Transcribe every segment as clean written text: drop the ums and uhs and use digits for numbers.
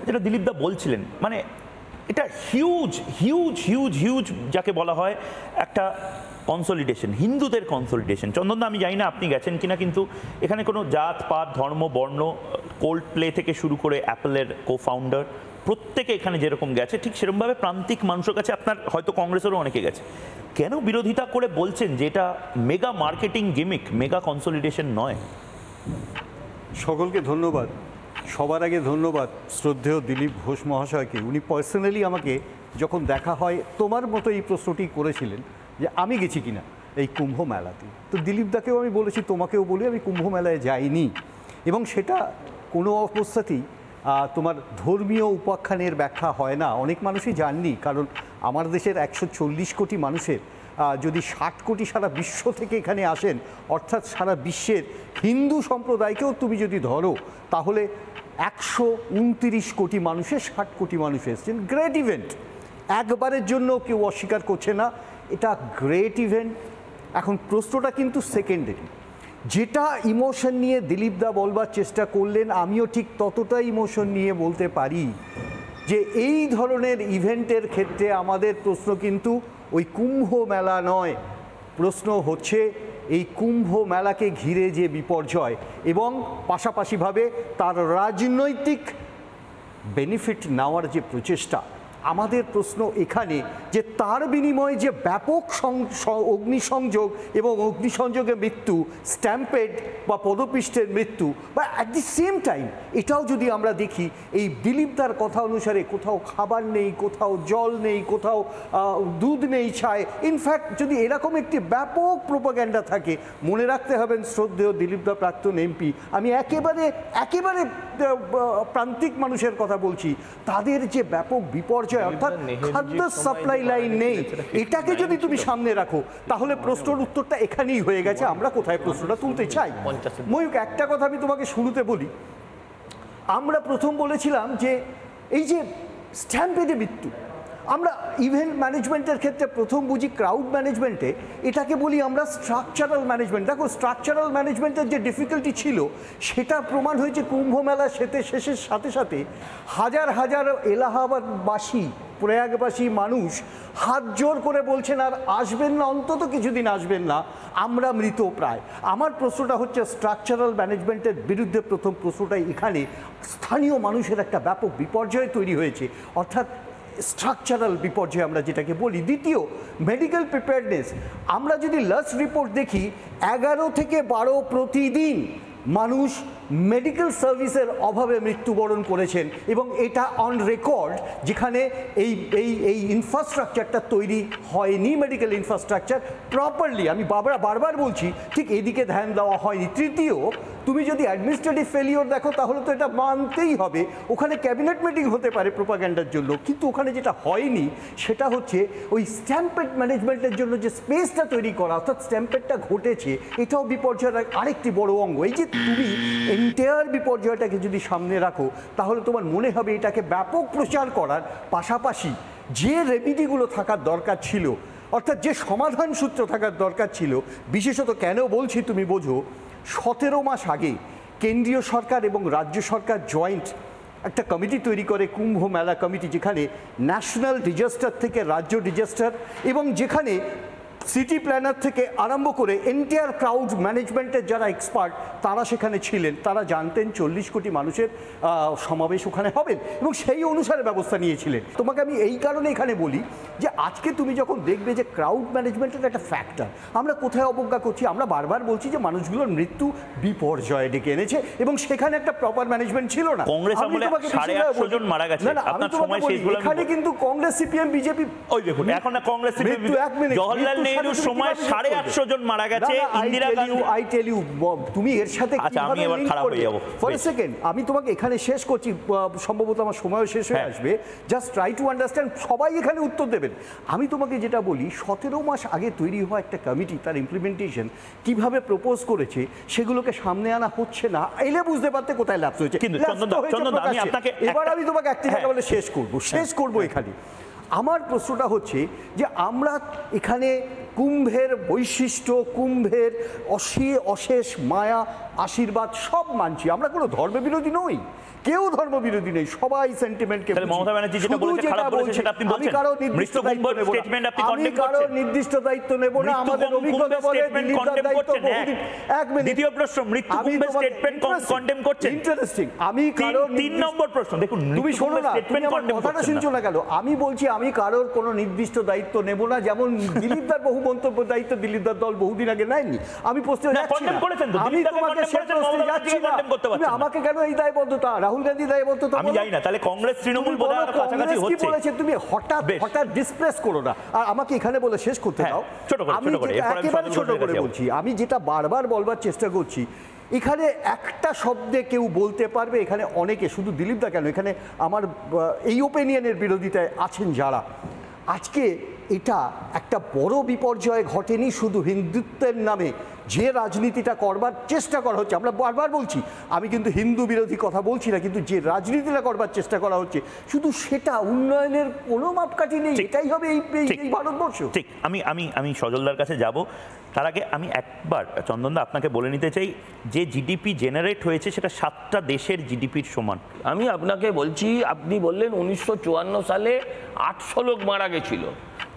যেটা দিলীপ দা বলছিলেন, মানে এটা হিউজ হিউজ হিউজ হিউজ যাকে বলা হয় একটা কনসলিডেশন, হিন্দুদের কনসলিডেশন। চন্দনদা, আমি জানি না আপনি গেছেন কিনা, কিন্তু এখানে কোনো জাত পাত ধর্ম বর্ণ, কোল্ড প্লে থেকে শুরু করে অ্যাপেলের কো ফাউন্ডার প্রত্যেকে এখানে যেরকম গেছে, ঠিক সেরকমভাবে প্রান্তিক মানুষের কাছে আপনার হয়তো কংগ্রেসেরও অনেকে গেছে। কেন বিরোধিতা করে বলছেন যে এটা mega marketing gimmick, mega consolidation নয়? সকলকে ধন্যবাদ। সবার আগে ধন্যবাদ শ্রদ্ধেয় দিলীপ ঘোষ মহাশয়কে। উনি পার্সোনালি আমাকে যখন দেখা হয় তোমার মতো এই প্রশ্নটি করেছিলেন যে আমি গেছি কিনা এই কুম্ভ মেলাতে। তো দিলীপ দাকেও আমি বলেছি, তোমাকেও বলি, আমি কুম্ভ মেলায় যাইনি। এবং সেটা কোনো অবস্থাতেই তোমার ধর্মীয় উপাখ্যানের ব্যাখ্যা হয় না। অনেক মানুষই জাননি, কারণ আমার দেশের 140 কোটি মানুষের যদি 60 কোটি সারা বিশ্ব থেকে এখানে আসেন, অর্থাৎ সারা বিশ্বের হিন্দু সম্প্রদায়কেও তুমি যদি ধরো, তাহলে 129 কোটি মানুষের 60 কোটি মানুষ এসেছেন। গ্রেট ইভেন্ট, একবারের জন্য কেউ অস্বীকার করছে না, এটা গ্রেট ইভেন্ট। এখন প্রশ্নটা কিন্তু সেকেন্ডারি। যেটা ইমোশন নিয়ে দিলীপ দা বলবার চেষ্টা করলেন, আমিও ঠিক ততটাই ইমোশন নিয়ে বলতে পারি যে এই ধরনের ইভেন্টের ক্ষেত্রে আমাদের প্রশ্ন কিন্তু ওই কুম্ভ মেলা নয়। প্রশ্ন হচ্ছে এই কুম্ভ মেলাকে ঘিরে যে বিপর্যয় এবং পাশাপাশিভাবে তার রাজনৈতিক বেনিফিট নেওয়ার যে প্রচেষ্টা। আমাদের প্রশ্ন এখানে যে তার বিনিময়ে যে ব্যাপক অগ্নিসংযোগ এবং অগ্নিসংযোগে মৃত্যু, স্ট্যাম্পেড বা পদপিষ্টের মৃত্যু, বা অ্যাট দি সেম টাইম এটাও যদি আমরা দেখি, এই দিলীপ দার কথা অনুসারে কোথাও খাবার নেই, কোথাও জল নেই, কোথাও দুধ নেই, ছায়। ইনফ্যাক্ট যদি এরকম একটি ব্যাপক প্রোপাগ্যান্ডা থাকে, মনে রাখতে হবেন শ্রদ্ধেয় দিলীপ দা প্রাক্তন এমপি, আমি একেবারে প্রান্তিক মানুষের কথা বলছি, তাদের যে ব্যাপক বিপর্যয়, অর্থাৎ খাদ্য সাপ্লাই লাইন নেই, এটাকে যদি তুমি সামনে রাখো, তাহলে প্রশ্নের উত্তরটা এখানেই হয়ে গেছে। আমরা কোথায় প্রশ্নটা তুলতে চাই? ময়ূক, একটা কথা আমি তোমাকে শুরুতে বলি। আমরা প্রথম বলেছিলাম যে এই যে স্ট্যাম্পেডে মৃত্যু, আমরা ইভেন্ট ম্যানেজমেন্টের ক্ষেত্রে প্রথম বুঝি ক্রাউড ম্যানেজমেন্টে, এটাকে বলি আমরা স্ট্রাকচারাল ম্যানেজমেন্ট। দেখো, স্ট্রাকচারাল ম্যানেজমেন্টের যে ডিফিকাল্টি ছিল সেটা প্রমাণ হয়েছে কুম্ভ মেলা শেষের সাথে সাথে। হাজার হাজার এলাহাবাদবাসী, প্রয়াগবাসী মানুষ হাত জোর করে বলছেন আর আসবেন না, অন্তত কিছুদিন আসবেন না, আমরা মৃত প্রায়। আমার প্রশ্নটা হচ্ছে স্ট্রাকচারাল ম্যানেজমেন্টের বিরুদ্ধে প্রথম প্রশ্নটাই এখানে। স্থানীয় মানুষের একটা ব্যাপক বিপর্যয় তৈরি হয়েছে, অর্থাৎ স্ট্রাকচারাল বিপর্যয় আমরা যেটাকে বলি। দ্বিতীয়, মেডিকেল প্রিপেয়ারনেস। আমরা যদি লাস্ট রিপোর্ট দেখি, 11 থেকে 12 প্রতিদিন মানুষ মেডিকেল সার্ভিসের অভাবে মৃত্যুবরণ করেছেন, এবং এটা অন রেকর্ড, যেখানে এই ইনফ্রাস্ট্রাকচারটা তৈরি হয়নি, মেডিকেল ইনফ্রাস্ট্রাকচার প্রপারলি। আমি বারবার বলছি, ঠিক এদিকে ধ্যান দেওয়া হয়নি। তৃতীয়, তুমি যদি অ্যাডমিনিস্ট্রেটিভ ফেলিওর দেখো, তাহলে তো এটা মানতেই হবে। ওখানে ক্যাবিনেট মিটিং হতে পারে প্রোপাগ্যান্ডার জন্য, কিন্তু ওখানে যেটা হয়নি সেটা হচ্ছে ওই স্ট্যাম্পেড ম্যানেজমেন্টের জন্য যে স্পেসটা তৈরি করা, অর্থাৎ স্ট্যাম্পেডটা ঘটেছে, এটাও বিপর্যয়ের আরেকটি বড় অঙ্গ। এই যে তুমি এন্টায়ার বিপর্যয়টাকে যদি সামনে রাখো, তাহলে তোমার মনে হবে এটাকে ব্যাপক প্রচার করার পাশাপাশি যে রেমিডিগুলো থাকার দরকার ছিল, অর্থাৎ যে সমাধান সূত্র থাকার দরকার ছিল, বিশেষত কেন বলছি তুমি বোঝো, 17 মাস আগে কেন্দ্রীয় সরকার এবং রাজ্য সরকার জয়েন্ট একটা কমিটি তৈরি করে, কুম্ভ মেলা কমিটি, যেখানে ন্যাশনাল ডিজাস্টার থেকে রাজ্য ডিজাস্টার, এবং যেখানে সিটি প্ল্যানার থেকে আরম্ভ করে এন্টায়ার ক্রাউড ম্যানেজমেন্টের যারা এক্সপার্ট তারা সেখানে ছিলেন। তারা জানতেন 40 কোটি মানুষের সমাবেশ ওখানে হবেন, এবং সেই অনুসারে ব্যবস্থা নিয়েছিলেন। তোমাকে আমি এই কারণে এখানে বলি যে আজকে তুমি যখন দেখবে যে ক্রাউড ম্যানেজমেন্টের একটা ফ্যাক্টর আমরা কোথায় অবজ্ঞা করছি। আমরা বারবার বলছি যে মানুষগুলোর মৃত্যু বিপর্যয় ডেকে এনেছে, এবং সেখানে একটা প্রপার ম্যানেজমেন্ট ছিল না। কংগ্রেস আমলে 850 জন মারা গেছে। আপনার সময় শেষ হলো, এখানে কিন্তু কংগ্রেস, সিপিএম, বিজেপি, ওই দেখুন এখন না কংগ্রেস, সিপিএম, জওহরলাল নেহরুর সময় 850 জন মারা গেছে। Indira Gandhi, I tell you, তুমি এর সাথে আমি এবার খারাপ হয়ে যাব ফর এ সেকেন্ড। আমি তোমাকে এখানে শেষ করছি, সম্ভবত আমার সময়ও শেষ হয়ে আসবে। জাস্ট ট্রাই টু আন্ডারস্ট্যান্ড, সবাই এখানে উত্তর দেবেন। আমি তোমাকে যেটা বলি, 17 মাস আগে তৈরি হওয়া একটা কমিটি, তার ইমপ্লিমেন্টেশন কিভাবে প্রপোজ করেছে, সেগুলোকে সামনে আনা হচ্ছে না। এলে বুঝতে পারতে কোথায় ল্যাপস হয়েছে। এবার আমি তোমাকে একটা জায়গা বলে শেষ করবো এখানে। আমার প্রশ্নটা হচ্ছে যে আমরা এখানে কুম্ভের বৈশিষ্ট্য, কুম্ভের অশেষ মায়া, আশীর্বাদ সব মানছি, আমরা কোনো ধর্মবিরোধী নই, কেউ ধর্মবিরোধী নেই, সবাই সেন্টিমেন্টকে তাহলে মমতা ব্যানার্জি যেটা বলেছে খারাপ বলেছে সেটা আপনি বলছেন, আমি কারো নির্দিষ্ট দায়িত্ব নেব স্টেটমেন্ট আপনি না, আমি কন্ডেম কারো করছেন, নির্দিষ্ট দায়িত্ব নেব না, আমাদের অভিজ্ঞতা বলে দিলীপদার দায়িত্ব বহুদিন। এক মিনিট, দ্বিতীয় প্রশ্ন, মৃত্যু কুম্ভের স্টেটমেন্ট কন্ডেম করছেন। ইন্টারেস্টিং, আমি কারো 3 নম্বর প্রশ্ন দেখুন, তুমি শোনো না, স্টেটমেন্ট কন্ডেম কথাটা শুনছো না কেন? আমি বলছি আমি কারোর কোনো নির্দিষ্ট দায়িত্ব নেব না, যেমন দিলীপদার বহু মন্তব্য দায়িত্ব দিলীপদার দল বহুদিন আগে নেয়নি। আমি প্রশ্নে যাচ্ছি না, আমি তোমাকে সে প্রশ্নে যাচ্ছি না, তুমি আমাকে কেন এই দায়বদ্ধতা, রাহুল গান্ধী দায়বদ্ধতা আমি জানি না, তাহলে কংগ্রেস তৃণমূল বোধহয় আরো কাছাকাছি হচ্ছে। বলেছে তুমি হঠাৎ ডিসপ্লেস করো না, আর আমাকে এখানে বলে শেষ করতে দাও। আমি একেবারে ছোট করে বলছি, আমি যেটা বারবার বলবার চেষ্টা করছি, এখানে একটা শব্দে কেউ বলতে পারবে, এখানে অনেকে, শুধু দিলীপদা কেন, এখানে আমার এই ওপিনিয়নের বিরোধিতায় আছেন যারা, আজকে এটা একটা বড় বিপর্যয় ঘটেনি শুধু হিন্দুত্বের নামে যে রাজনীতিটা করবার চেষ্টা করা হচ্ছে। আমরা বারবার বলছি, আমি কিন্তু হিন্দু বিরোধী কথা বলছি না, কিন্তু যে রাজনীতিটা করবার চেষ্টা করা হচ্ছে শুধু সেটা, উন্নয়নের কোনো মাপকাঠি নেই, এটাই হবে এই ভারতবর্ষ। ঠিক, আমি সজলদার কাছে যাব, তার আগে আমি একবার চন্দনদা আপনাকে বলে নিতে চাই, যে জিডিপি জেনারেট হয়েছে সেটা 7টা দেশের জিডিপির সমান। আমি আপনাকে বলছি, আপনি বললেন 1954 সালে 800 লোক মারা গেছিল,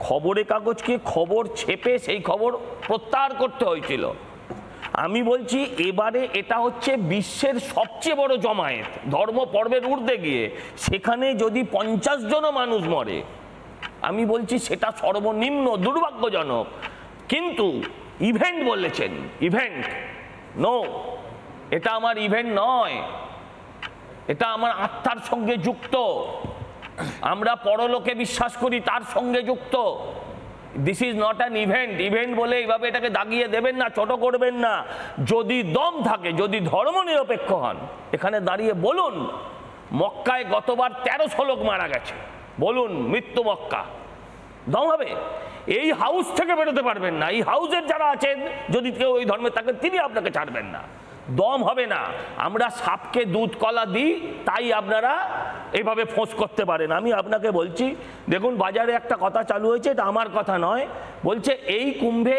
খবরের কাগজকে খবর ছেপে সেই খবর প্রত্যাহার করতে হয়েছিল। আমি বলছি এবারে এটা হচ্ছে বিশ্বের সবচেয়ে বড় জমায়েত, ধর্ম পর্বের ঊর্ধ্বে গিয়ে সেখানে যদি 50 জন মানুষ মরে, আমি বলছি সেটা সর্বনিম্ন দুর্ভাগ্যজনক। কিন্তু ইভেন্ট বলেছেন, ইভেন্ট নো, এটা আমার ইভেন্ট নয়, এটা আমার আত্মার সঙ্গে যুক্ত, আমরা পরলোকে বিশ্বাস করি তার সঙ্গে যুক্ত। This is not an event. Event বলে এইভাবে এটাকে দাগিয়ে দেবেন না, ছোট করবেন না। যদি দম থাকে, যদি ধর্ম নিরপেক্ষ হন, এখানে দাঁড়িয়ে বলুন মক্কায় গতবার 1300 লোক মারা গেছে, বলুন মৃত্যু মক্কা, দম হবে? এই হাউস থেকে বেরোতে পারবেন না, এই হাউসের যারা আছেন যদি কেউ ওই ধর্মে থাকেন তিনি আপনাকে ছাড়বেন না, দম হবে না। আমরা সাপকে দুধ কলা দিই, তাই আপনারা এইভাবে ফোঁস করতে পারেন। আমি আপনাকে বলছি, দেখুন বাজারে একটা কথা চালু হয়েছে, এটা আমার কথা নয়, বলছে এই কুম্ভে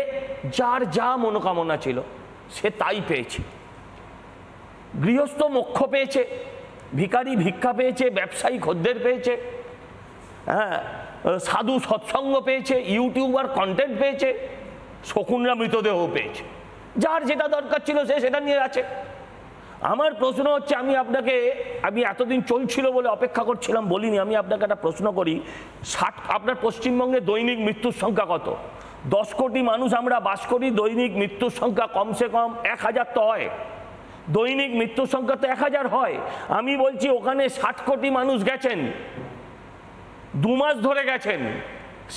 যার যা মনোকামনা ছিল সে তাই পেয়েছে। গৃহস্থ মোক্ষ পেয়েছে, ভিখারি ভিক্ষা পেয়েছে, ব্যবসায়ী খদ্দের পেয়েছে, হ্যাঁ, সাধু সৎসঙ্গ পেয়েছে, ইউটিউবার কন্টেন্ট পেয়েছে, শকুনরা মৃতদেহ পেয়েছে, যার যেটা দরকার ছিল সে সেটা নিয়ে আছে। আমার প্রশ্ন হচ্ছে, আমি এতদিন চলছিল বলে অপেক্ষা করছিলাম বলিনি, আমি আপনাকে একটা প্রশ্ন করি, আপনার পশ্চিমবঙ্গে দৈনিক মৃত্যুর সংখ্যা কত? 10 কোটি মানুষ আমরা বাস করি, দৈনিক মৃত্যুর সংখ্যা কমসে কম 1000 তো হয়, দৈনিক মৃত্যুর সংখ্যা তো 1000 হয়। আমি বলছি ওখানে 60 কোটি মানুষ গেছেন, 2 মাস ধরে গেছেন,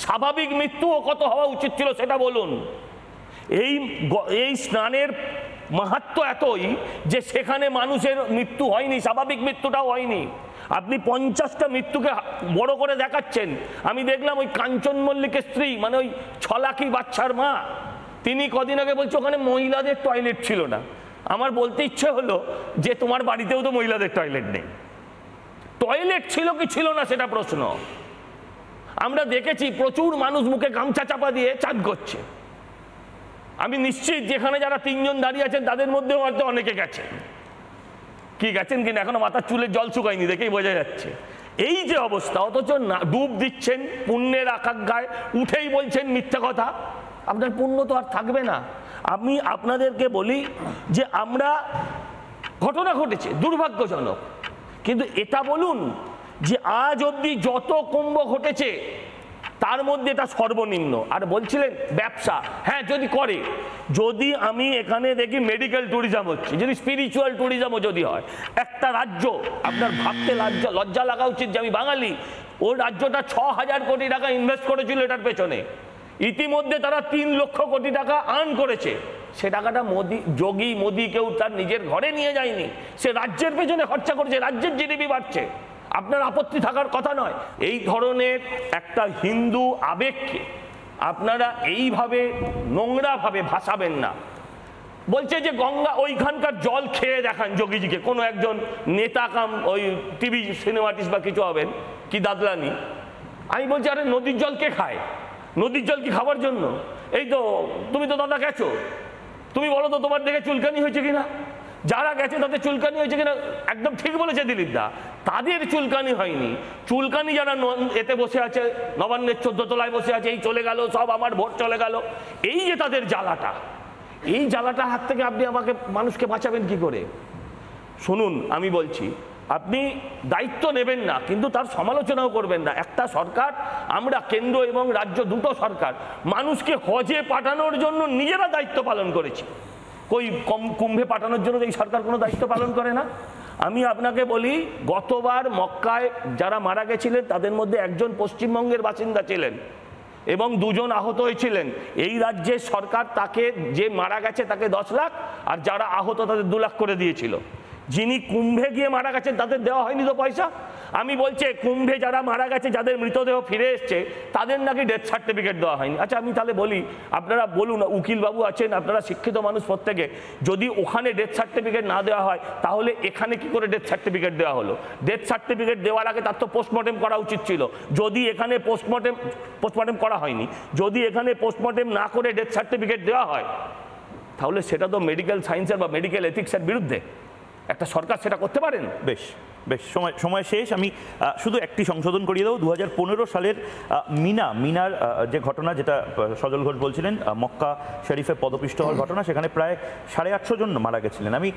স্বাভাবিক মৃত্যুও কত হওয়া উচিত ছিল সেটা বলুন। এই স্নানের মাহাত্ম্য এতই যে সেখানে মানুষের মৃত্যু হয়নি, স্বাভাবিক মৃত্যুটাও হয়নি। আপনি 50টা মৃত্যুকে বড় করে দেখাচ্ছেন। আমি দেখলাম ওই কাঞ্চন মল্লিকের স্ত্রী, মানে ওই 6 লাখি বাচ্চার মা, তিনি কদিন আগে বলছে ওখানে মহিলাদের টয়লেট ছিল না। আমার বলতে ইচ্ছে হলো যে তোমার বাড়িতেও তো মহিলাদের টয়লেট নেই, টয়লেট ছিল কি ছিল না সেটা প্রশ্ন। আমরা দেখেছি প্রচুর মানুষ মুখে গামছা চাপা দিয়ে চাঁদ করছে। আমি নিশ্চিত যেখানে যারা 3 জন দাঁড়িয়ে আছেন তাদের মধ্যেও হয়তো অনেকে গেছেন, কি গেছেন কিনা এখনো মাথার চুলের জল শুকায়নি দেখেই বোঝা যাচ্ছে। এই যে অবস্থা, অথচ ডুব দিচ্ছেন পুণ্যের আকাঙ্ক্ষায়, উঠেই বলছেন মিথ্যা কথা, আপনার পুণ্য তো আর থাকবে না। আমি আপনাদেরকে বলি যে আমরা, ঘটনা ঘটেছে দুর্ভাগ্যজনক, কিন্তু এটা বলুন যে আজ অবধি যত কুম্ভ ঘটেছে তার মধ্যে এটা সর্বনিম্ন। আর বলছিলেন ব্যবসা, হ্যাঁ যদি করে, যদি আমি এখানে দেখি মেডিকেল ট্যুরিজম হচ্ছে, যদি স্পিরিচুয়াল ট্যুরিজমও যদি হয়, একটা রাজ্য, আপনার ভাবতে লজ্জা লাগা উচিত যে আমি বাঙালি, ওই রাজ্যটা 6000 কোটি টাকা ইনভেস্ট করেছিল এটার পেছনে, ইতিমধ্যে তারা 3 লক্ষ কোটি টাকা আর্ন করেছে। সে টাকাটা মোদি কেউ তার নিজের ঘরে নিয়ে যায়নি, সে রাজ্যের পেছনে খরচা করেছে, রাজ্যের জিডিপি বাড়ছে। আপনার আপত্তি থাকার কথা নয়। এই ধরনের একটা হিন্দু আবেগকে আপনারা এইভাবে নোংরাভাবে ভাসাবেন না। বলছে যে গঙ্গা, ওইখানকার জল খেয়ে দেখান যোগীজিকে, কোনো একজন নেতা কাম ওই টিভি সিনেমাটিস্ট বা কিছু হবেন কি দাদলানি। আমি বলছি আরে নদীর জল কে খায়? নদীর জল কি খাবার জন্য? এই তো তুমি তো দাদা গেছো, তুমি বলো তো তোমার দেখে চুলকানি হয়েছে কিনা? যারা গেছে তাদের চুলকানি হয়েছে কিনা একদম ঠিক বলেছে দিলীপ দা, তাদের চুলকানি হয়নি। চুলকানি যারা এতে বসে আছে, নবান্নের 14 তলায় বসে আছে, এই চলে গেল সব, আমার ভোট চলে গেল, এই যে তাদের জ্বালাটা, এই জ্বালাটার হাত থেকে আপনি আমাকে মানুষকে বাঁচাবেন কি করে? শুনুন, আমি বলছি, আপনি দায়িত্ব নেবেন না কিন্তু তার সমালোচনাও করবেন না। একটা সরকার, আমরা কেন্দ্র এবং রাজ্য দুটো সরকার মানুষকে হজে পাঠানোর জন্য নিজেরা দায়িত্ব পালন করেছি। কই কুম্ভে পাঠানোর জন্য এই সরকার কোনো দায়িত্ব পালন করে না? আমি আপনাকে বলি, গতবার মক্কায় যারা মারা গেছিলেন তাদের মধ্যে একজন পশ্চিমবঙ্গের বাসিন্দা ছিলেন এবং 2 জন আহত হয়েছিলেন। এই রাজ্যের সরকার তাকে, যে মারা গেছে তাকে 10 লাখ আর যারা আহত তাদের 2 লাখ করে দিয়েছিল। যিনি কুম্ভে গিয়ে মারা গেছেন তাদের দেওয়া হয়নি তো পয়সা। আমি বলছি কুম্ভে যারা মারা গেছে, যাদের মৃতদেহ ফিরে এসছে, তাদের নাকি ডেথ সার্টিফিকেট দেওয়া হয়নি। আচ্ছা, আমি তাহলে বলি, আপনারা বলুন, উকিলবাবু আছেন, আপনারা শিক্ষিত মানুষ প্রত্যেকে, যদি ওখানে ডেথ সার্টিফিকেট না দেওয়া হয় তাহলে এখানে কি করে ডেথ সার্টিফিকেট দেওয়া হলো? ডেথ সার্টিফিকেট দেওয়ার আগে তার তো পোস্টমর্টেম করা উচিত ছিল। যদি এখানে পোস্টমর্টেম করা হয়নি, যদি এখানে পোস্টমর্টেম না করে ডেথ সার্টিফিকেট দেওয়া হয়, তাহলে সেটা তো মেডিকেল সায়েন্সের বা মেডিকেল এথিক্সের বিরুদ্ধে। একটা সরকার সেটা করতে পারেন? বেশ বেশ, সময় শেষ। আমি শুধু একটি সংশোধন করিয়ে দেবো। 2015 সালের মিনার যে ঘটনা, যেটা সজল ঘোষ বলছিলেন, মক্কা শরীফে পদপিষ্ট হওয়ার ঘটনা, সেখানে প্রায় 850 জন মারা গেছিলেন। আমি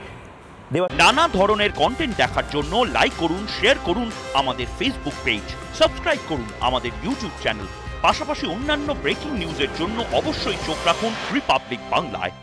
নানা ধরনের কন্টেন্ট দেখার জন্য লাইক করুন, শেয়ার করুন আমাদের ফেসবুক পেজ, সাবস্ক্রাইব করুন আমাদের ইউটিউব চ্যানেল। পাশাপাশি অন্যান্য ব্রেকিং নিউজের জন্য অবশ্যই চোখ রাখুন রিপাবলিক বাংলায়।